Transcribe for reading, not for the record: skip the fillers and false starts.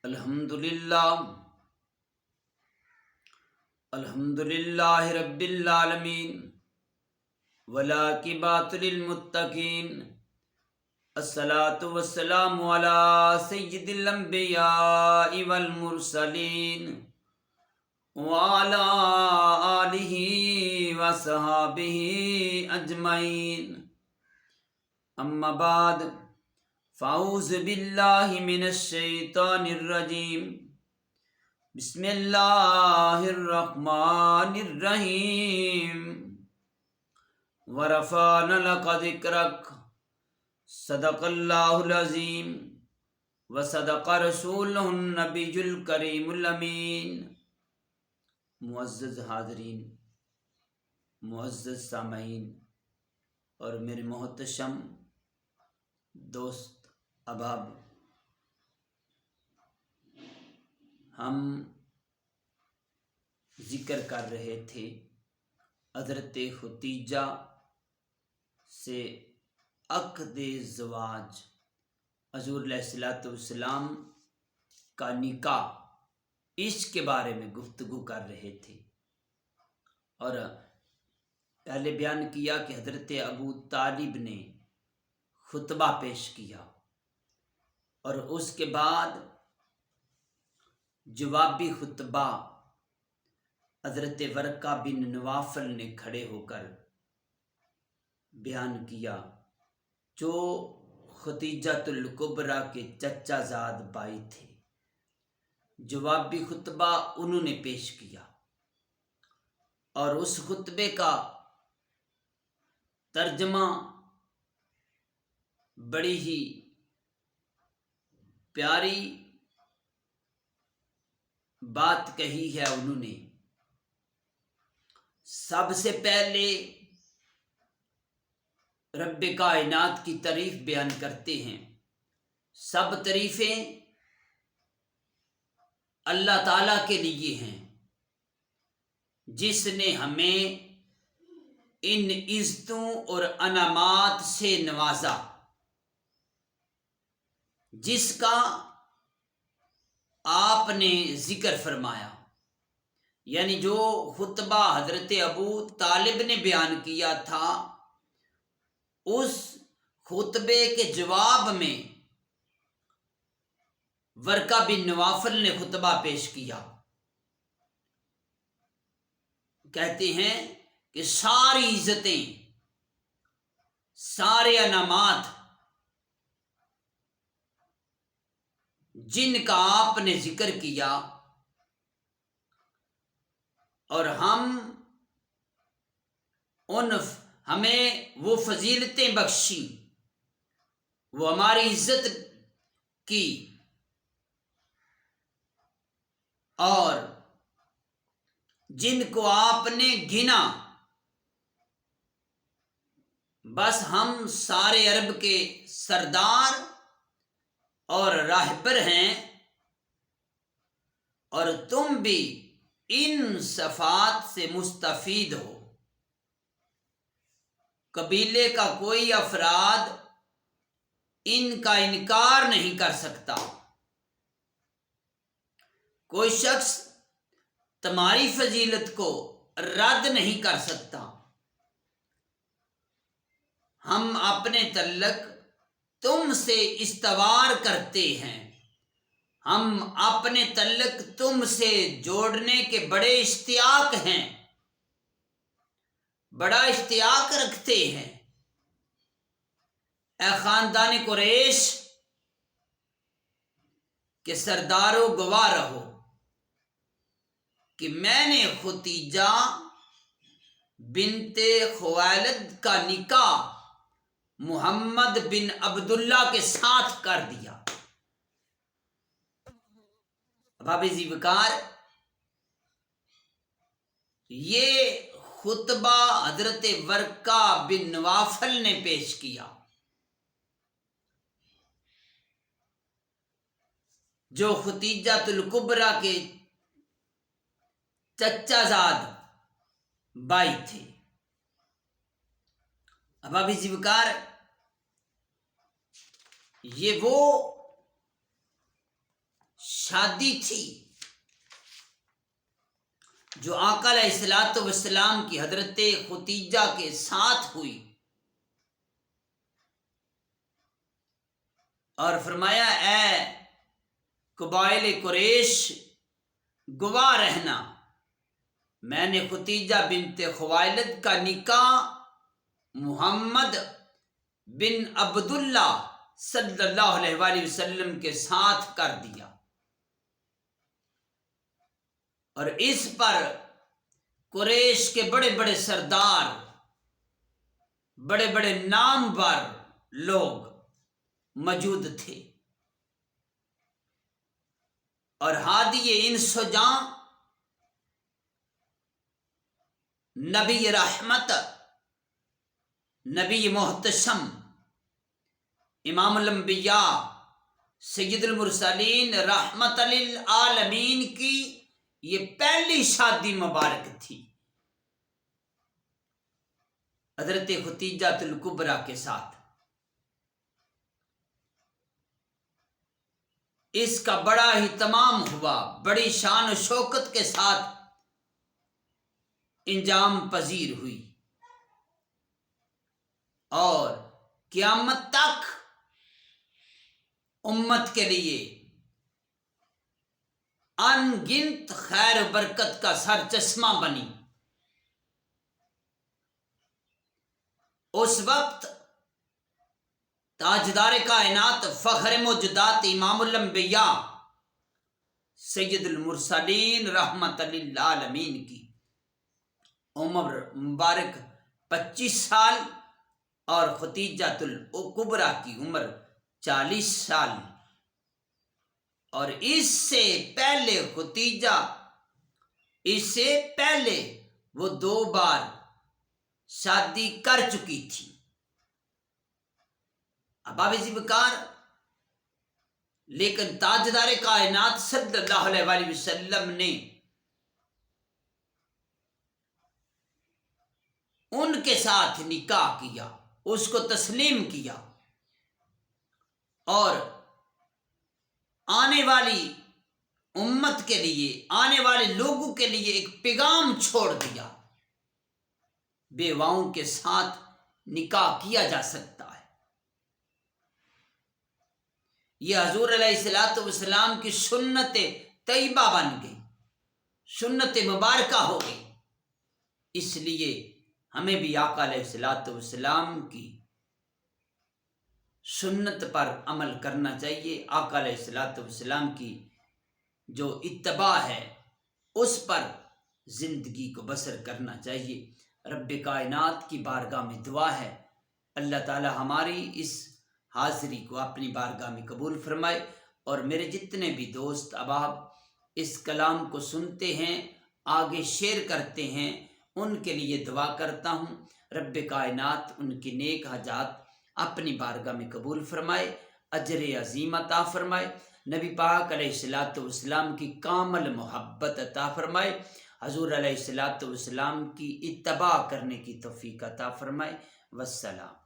الحمدللہ الحمدللہ رب العالمین والعاقبۃ للمتقین الصلاۃ والسلام علی سید الانبیاء والمرسلین وعلی آلہ وصحابہ اجمعین اما بعد فاعوذ باللہ من الشیطان الرجیم بسم اللہ الرحمن الرحیم ورفعنا لک ذکرک صدق اللہ العظیم وصدق رسولہ النبی الکریم الامین۔ معزز حاضرین، معزز سامعین اور میرے محتشم دوست احباب، ہم ذکر کر رہے تھے حضرت ختیجہ سے عقد زواج، حضور علیہ الصلوۃ والسلام کا نکاح، اس کے بارے میں گفتگو کر رہے تھے، اور پہلے بیان کیا کہ حضرت ابو طالب نے خطبہ پیش کیا اور اس کے بعد جوابی خطبہ حضرت ورقہ بن نوفل نے کھڑے ہو کر بیان کیا، جو ختیجۃ الکبریٰ کے چچا زاد بھائی تھے۔ جوابی خطبہ انہوں نے پیش کیا اور اس خطبے کا ترجمہ بڑی ہی پیاری بات کہی ہے انہوں نے۔ سب سے پہلے رب کائنات کی تعریف بیان کرتے ہیں۔ سب تعریفیں اللہ تعالیٰ کے لیے ہیں، جس نے ہمیں ان عزتوں اور انعامات سے نوازا، جس کا آپ نے ذکر فرمایا، یعنی جو خطبہ حضرت ابو طالب نے بیان کیا تھا، اس خطبے کے جواب میں ورقہ بن نوفل نے خطبہ پیش کیا۔ کہتے ہیں کہ ساری عزتیں، سارے انعامات جن کا آپ نے ذکر کیا، اور ہمیں وہ فضیلتیں بخشی، وہ ہماری عزت کی، اور جن کو آپ نے گنا، بس ہم سارے عرب کے سردار اور راہبر ہیں، اور تم بھی ان صفات سے مستفید ہو۔ قبیلے کا کوئی افراد ان کا انکار نہیں کر سکتا، کوئی شخص تمہاری فضیلت کو رد نہیں کر سکتا۔ ہم اپنے تعلق تم سے استوار کرتے ہیں، ہم اپنے تعلق تم سے جوڑنے کے بڑے اشتیاق ہیں، بڑا اشتیاق رکھتے ہیں۔ اے خاندان قریش کے سردارو، گواہ رہو کہ میں نے ختیجہ بنت خویلد کا نکاح محمد بن عبداللہ کے ساتھ کر دیا۔ باب ذی وقار، یہ خطبہ حضرت ورقہ بن نوفل نے پیش کیا، جو ختیجۃ الکبریٰ کے چچا زاد بھائی تھے۔ باب ذی وقار، یہ وہ شادی تھی جو آقا علیہ الصلوۃ والسلام کی حضرت ختیجہ کے ساتھ ہوئی، اور فرمایا اے قبائل قریش گواہ رہنا، میں نے ختیجہ بنت خوائلد کا نکاح محمد بن عبداللہ صلی اللہ علیہ وآلہ وسلم کے ساتھ کر دیا، اور اس پر قریش کے بڑے بڑے سردار، بڑے بڑے نامور لوگ موجود تھے، اور ہادی انس و جاں نبی رحمت، نبی محتشم، امام الانبیاء، سید المرسلین، رحمت للعالمین کی یہ پہلی شادی مبارک تھی حضرت ختیجہ الکبریٰ کے ساتھ۔ اس کا بڑا اہتمام ہوا، بڑی شان و شوکت کے ساتھ انجام پذیر ہوئی، اور قیامت تک امت کے لیے ان گنت خیر و برکت کا سر چشمہ بنی۔ اس وقت تاجدار کائنات، فخر موجودات، امام الانبیاء، سید المرسلین، رحمت للعالمین کی عمر مبارک 25 سال اور ختیجہ الکبریٰ کی عمر 40 سال، اور اس سے پہلے وہ 2 بار شادی کر چکی تھی۔ اباب ذیبکار، لیکن تاجدار کائنات صلی اللہ علیہ وآلہ وسلم نے ان کے ساتھ نکاح کیا، اس کو تسلیم کیا، اور آنے والی امت کے لیے، آنے والے لوگوں کے لیے ایک پیغام چھوڑ دیا، بیواؤں کے ساتھ نکاح کیا جا سکتا ہے۔ یہ حضور علیہ الصلوۃ والسلام کی سنت طیبہ بن گئی، سنت مبارکہ ہو گئی۔ اس لیے ہمیں بھی آقا علیہ الصلوۃ والسلام کی سنت پر عمل کرنا چاہیے، آقا علیہ الصلوۃ والسلام کی جو اتباع ہے اس پر زندگی کو بسر کرنا چاہیے۔ رب کائنات کی بارگاہ میں دعا ہے، اللہ تعالی ہماری اس حاضری کو اپنی بارگاہ میں قبول فرمائے، اور میرے جتنے بھی دوست احباب اس کلام کو سنتے ہیں، آگے شیئر کرتے ہیں، ان کے لیے دعا کرتا ہوں، رب کائنات ان کی نیک حاجات اپنی بارگاہ میں قبول فرمائے، اجر عظیم عطا فرمائے، نبی پاک علیہ الصلوۃ والسلام کی کامل محبت عطا فرمائے، حضور علیہ الصلوۃ والسلام کی اتباع کرنے کی توفیق عطا فرمائے۔ والسلام۔